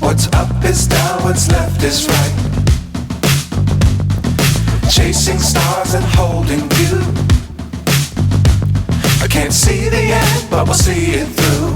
What's up is down, what's left is right. Chasing stars and holding you. I can't see the end, but we'll see it through.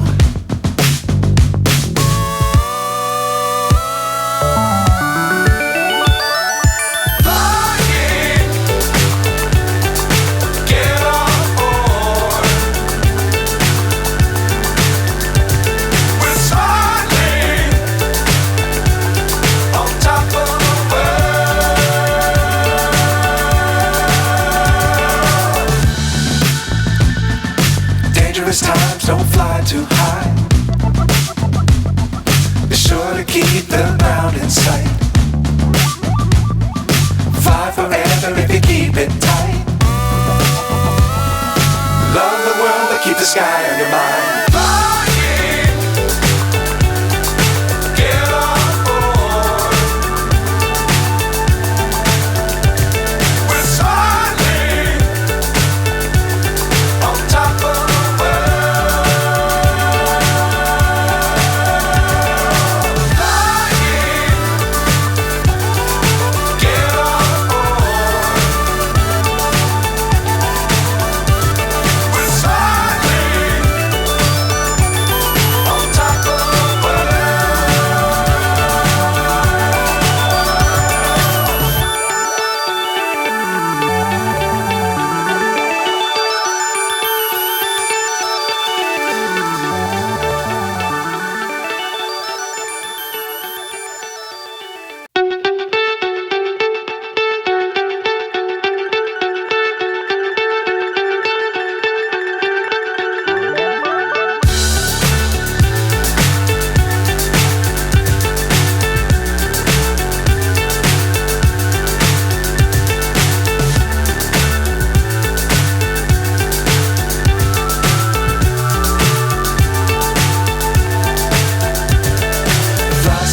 Dangerous times, don't fly too high. Be sure to keep the ground in sight. Fly forever if you keep it tight. Love the world, but keep the sky on your mind.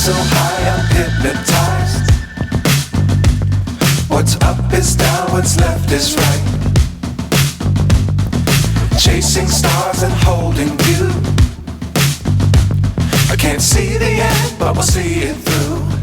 So high, I'm hypnotized. What's up is down, what's left is right. Chasing stars and holding you. I can't see the end, but we'll see it through.